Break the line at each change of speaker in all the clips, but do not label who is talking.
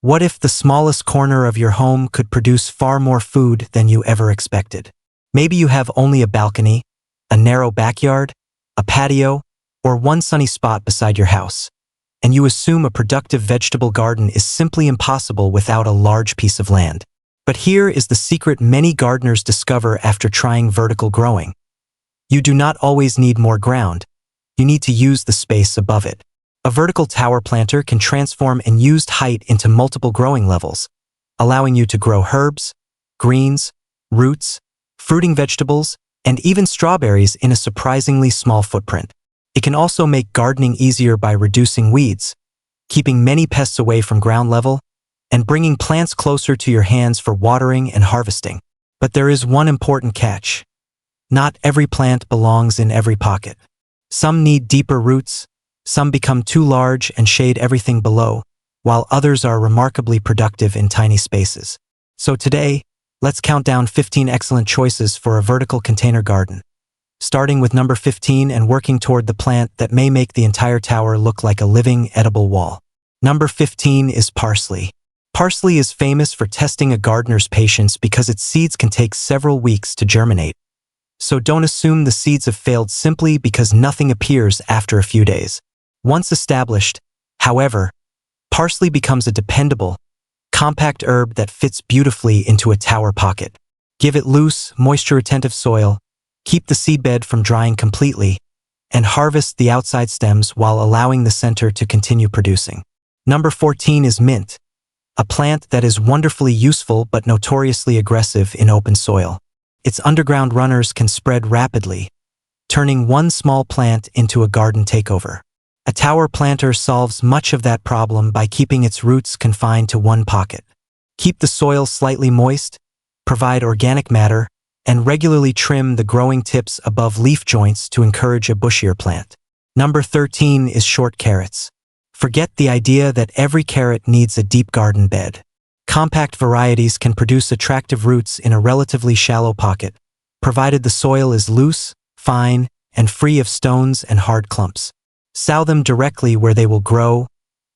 What if the smallest corner of your home could produce far more food than you ever expected? Maybe you have only a balcony, a narrow backyard, a patio, or one sunny spot beside your house, and you assume a productive vegetable garden is simply impossible without a large piece of land. But here is the secret many gardeners discover after trying vertical growing. You do not always need more ground. You need to use the space above it. A vertical tower planter can transform unused height into multiple growing levels, allowing you to grow herbs, greens, roots, fruiting vegetables, and even strawberries in a surprisingly small footprint. It can also make gardening easier by reducing weeds, keeping many pests away from ground level, and bringing plants closer to your hands for watering and harvesting. But there is one important catch. Not every plant belongs in every pocket. Some need deeper roots, some become too large and shade everything below, while others are remarkably productive in tiny spaces. So today, let's count down 15 excellent choices for a vertical container garden, starting with number 15 and working toward the plant that may make the entire tower look like a living, edible wall. Number 15 is parsley. Parsley is famous for testing a gardener's patience because its seeds can take several weeks to germinate. So don't assume the seeds have failed simply because nothing appears after a few days. Once established, however, parsley becomes a dependable, compact herb that fits beautifully into a tower pocket. Give it loose, moisture-retentive soil, keep the seedbed from drying completely, and harvest the outside stems while allowing the center to continue producing. Number 14 is mint, a plant that is wonderfully useful but notoriously aggressive in open soil. Its underground runners can spread rapidly, turning one small plant into a garden takeover. A tower planter solves much of that problem by keeping its roots confined to one pocket. Keep the soil slightly moist, provide organic matter, and regularly trim the growing tips above leaf joints to encourage a bushier plant. Number 13 is short carrots. Forget the idea that every carrot needs a deep garden bed. Compact varieties can produce attractive roots in a relatively shallow pocket, provided the soil is loose, fine, and free of stones and hard clumps. Sow them directly where they will grow,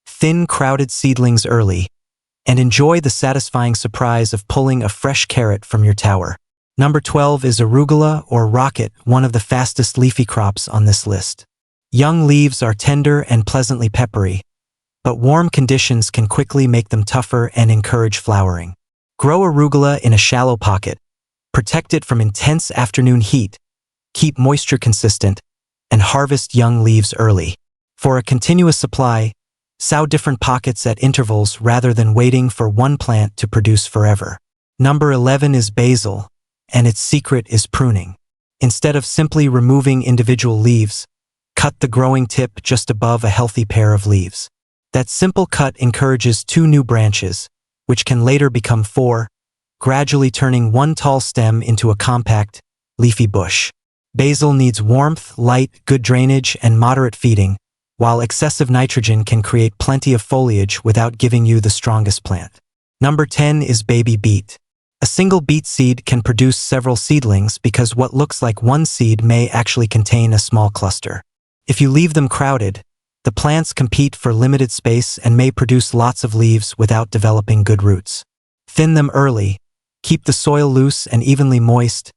thin, crowded seedlings early, and enjoy the satisfying surprise of pulling a fresh carrot from your tower. Number 12 is arugula or rocket, one of the fastest leafy crops on this list. Young leaves are tender and pleasantly peppery, but warm conditions can quickly make them tougher and encourage flowering. Grow arugula in a shallow pocket, protect it from intense afternoon heat, keep moisture consistent, and harvest young leaves early. For a continuous supply, sow different pockets at intervals rather than waiting for one plant to produce forever. Number 11 is basil, and its secret is pruning. Instead of simply removing individual leaves, cut the growing tip just above a healthy pair of leaves. That simple cut encourages 2 new branches, which can later become 4, gradually turning one tall stem into a compact, leafy bush. Basil needs warmth, light, good drainage, and moderate feeding, while excessive nitrogen can create plenty of foliage without giving you the strongest plant. Number 10 is baby beet. A single beet seed can produce several seedlings because what looks like one seed may actually contain a small cluster. If you leave them crowded, the plants compete for limited space and may produce lots of leaves without developing good roots. Thin them early, keep the soil loose and evenly moist,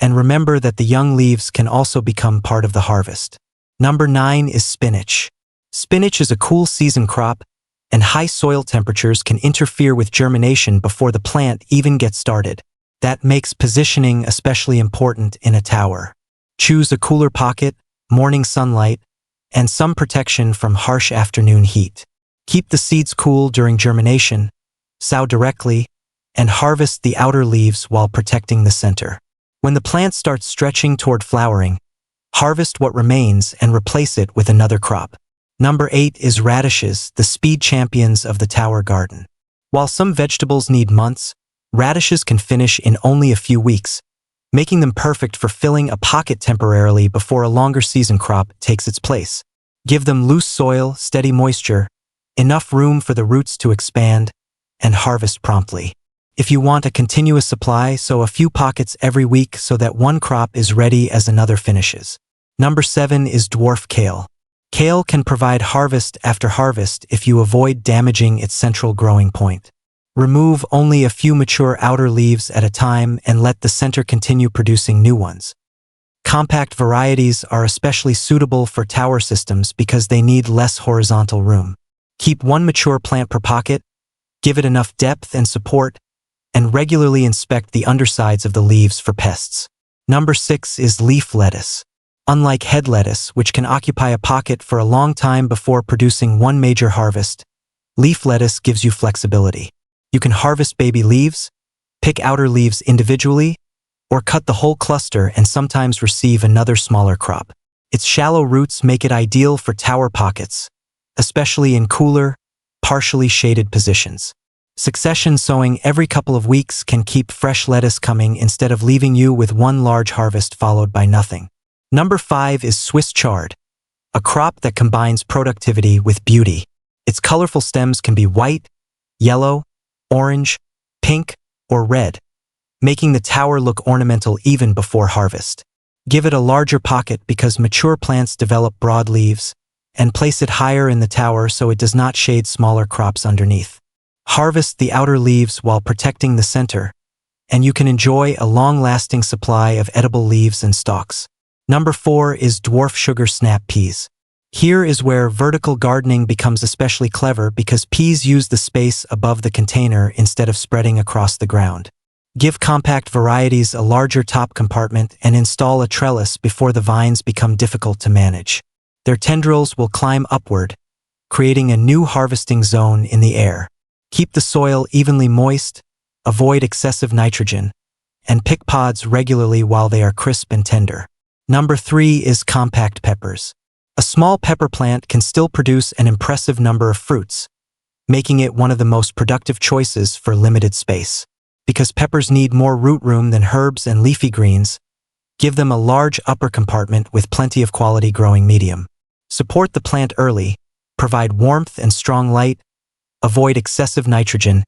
and remember that the young leaves can also become part of the harvest. Number 9 is spinach. Spinach is a cool season crop, and high soil temperatures can interfere with germination before the plant even gets started. That makes positioning especially important in a tower. Choose a cooler pocket, morning sunlight, and some protection from harsh afternoon heat. Keep the seeds cool during germination, sow directly, and harvest the outer leaves while protecting the center. When the plant starts stretching toward flowering, harvest what remains and replace it with another crop. Number 8 is radishes, the speed champions of the tower garden. While some vegetables need months, radishes can finish in only a few weeks, making them perfect for filling a pocket temporarily before a longer season crop takes its place. Give them loose soil, steady moisture, enough room for the roots to expand, and harvest promptly. If you want a continuous supply, sow a few pockets every week so that one crop is ready as another finishes. Number 7 is dwarf kale. Kale can provide harvest after harvest if you avoid damaging its central growing point. Remove only a few mature outer leaves at a time and let the center continue producing new ones. Compact varieties are especially suitable for tower systems because they need less horizontal room. Keep one mature plant per pocket, give it enough depth and support, and regularly inspect the undersides of the leaves for pests. Number 6 is leaf lettuce. Unlike head lettuce, which can occupy a pocket for a long time before producing one major harvest, leaf lettuce gives you flexibility. You can harvest baby leaves, pick outer leaves individually, or cut the whole cluster and sometimes receive another smaller crop. Its shallow roots make it ideal for tower pockets, especially in cooler, partially shaded positions. Succession sowing every couple of weeks can keep fresh lettuce coming instead of leaving you with one large harvest followed by nothing. Number 5 is Swiss chard, a crop that combines productivity with beauty. Its colorful stems can be white, yellow, orange, pink, or red, making the tower look ornamental even before harvest. Give it a larger pocket because mature plants develop broad leaves, and place it higher in the tower so it does not shade smaller crops underneath. Harvest the outer leaves while protecting the center, and you can enjoy a long-lasting supply of edible leaves and stalks. Number 4 is dwarf sugar snap peas. Here is where vertical gardening becomes especially clever because peas use the space above the container instead of spreading across the ground. Give compact varieties a larger top compartment and install a trellis before the vines become difficult to manage. Their tendrils will climb upward, creating a new harvesting zone in the air. Keep the soil evenly moist, avoid excessive nitrogen, and pick pods regularly while they are crisp and tender. Number 3 is compact peppers. A small pepper plant can still produce an impressive number of fruits, making it one of the most productive choices for limited space. Because peppers need more root room than herbs and leafy greens, give them a large upper compartment with plenty of quality growing medium. Support the plant early, provide warmth and strong light, avoid excessive nitrogen,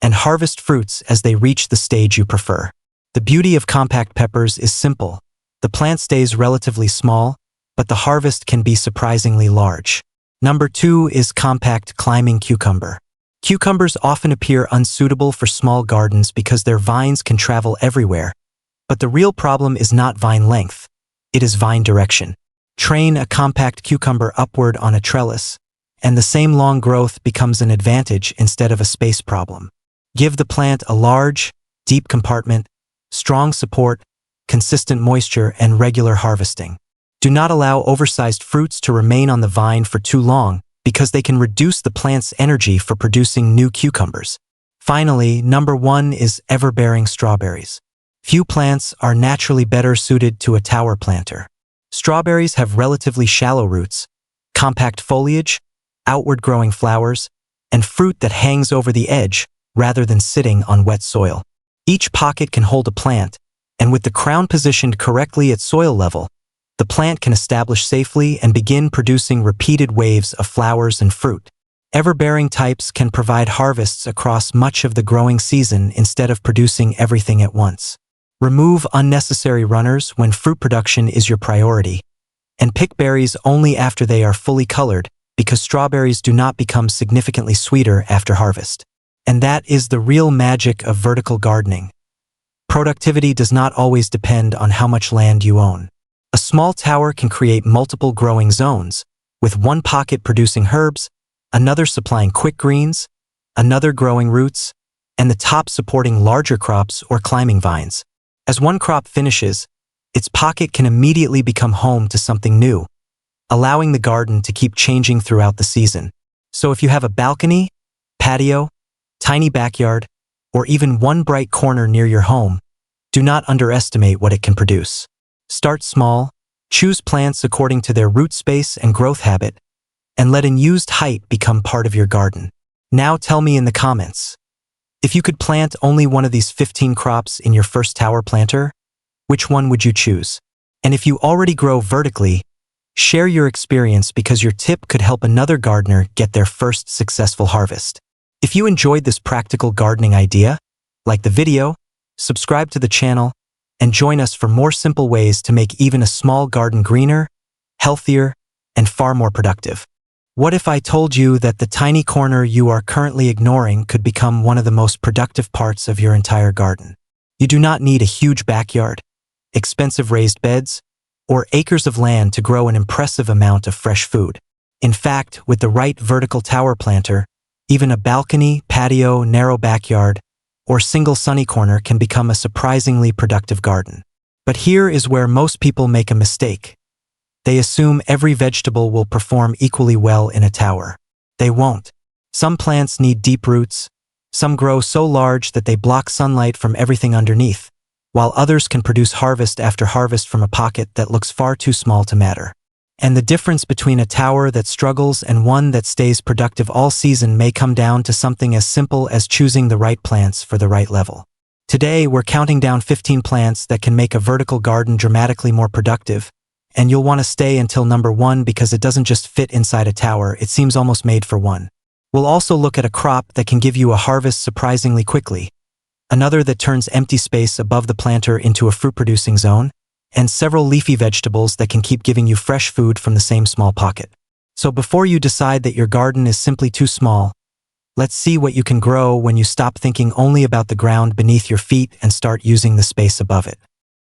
and harvest fruits as they reach the stage you prefer. The beauty of compact peppers is simple. The plant stays relatively small, but the harvest can be surprisingly large. Number 2 is compact climbing cucumber. Cucumbers often appear unsuitable for small gardens because their vines can travel everywhere, but the real problem is not vine length, it is vine direction. Train a compact cucumber upward on a trellis, and the same long growth becomes an advantage instead of a space problem. Give the plant a large, deep compartment, strong support, consistent moisture, and regular harvesting. Do not allow oversized fruits to remain on the vine for too long because they can reduce the plant's energy for producing new cucumbers. Finally, number 1 is everbearing strawberries. Few plants are naturally better suited to a tower planter. Strawberries have relatively shallow roots, compact foliage, outward-growing flowers, and fruit that hangs over the edge rather than sitting on wet soil. Each pocket can hold a plant, and with the crown positioned correctly at soil level, the plant can establish safely and begin producing repeated waves of flowers and fruit. Everbearing types can provide harvests across much of the growing season instead of producing everything at once. Remove unnecessary runners when fruit production is your priority, and pick berries only after they are fully colored because strawberries do not become significantly sweeter after harvest. And that is the real magic of vertical gardening. Productivity does not always depend on how much land you own. A small tower can create multiple growing zones, with one pocket producing herbs, another supplying quick greens, another growing roots, and the top supporting larger crops or climbing vines. As one crop finishes, its pocket can immediately become home to something new, allowing the garden to keep changing throughout the season. So if you have a balcony, patio, tiny backyard, or even one bright corner near your home, do not underestimate what it can produce. Start small, choose plants according to their root space and growth habit, and let unused height become part of your garden. Now tell me in the comments, if you could plant only one of these 15 crops in your first tower planter, which one would you choose? And if you already grow vertically, share your experience because your tip could help another gardener get their first successful harvest. If you enjoyed this practical gardening idea, like the video, subscribe to the channel, and join us for more simple ways to make even a small garden greener, healthier, and far more productive. What if I told you that the tiny corner you are currently ignoring could become one of the most productive parts of your entire garden? You do not need a huge backyard, expensive raised beds, or acres of land to grow an impressive amount of fresh food. In fact, with the right vertical tower planter, even a balcony, patio, narrow backyard, or single sunny corner can become a surprisingly productive garden. But here is where most people make a mistake. They assume every vegetable will perform equally well in a tower. They won't. Some plants need deep roots, some grow so large that they block sunlight from everything underneath, while others can produce harvest after harvest from a pocket that looks far too small to matter. And the difference between a tower that struggles and one that stays productive all season may come down to something as simple as choosing the right plants for the right level. Today, we're counting down 15 plants that can make a vertical garden dramatically more productive, and you'll want to stay until number 1 because it doesn't just fit inside a tower, it seems almost made for one. We'll also look at a crop that can give you a harvest surprisingly quickly, another that turns empty space above the planter into a fruit-producing zone, and several leafy vegetables that can keep giving you fresh food from the same small pocket. So before you decide that your garden is simply too small, let's see what you can grow when you stop thinking only about the ground beneath your feet and start using the space above it.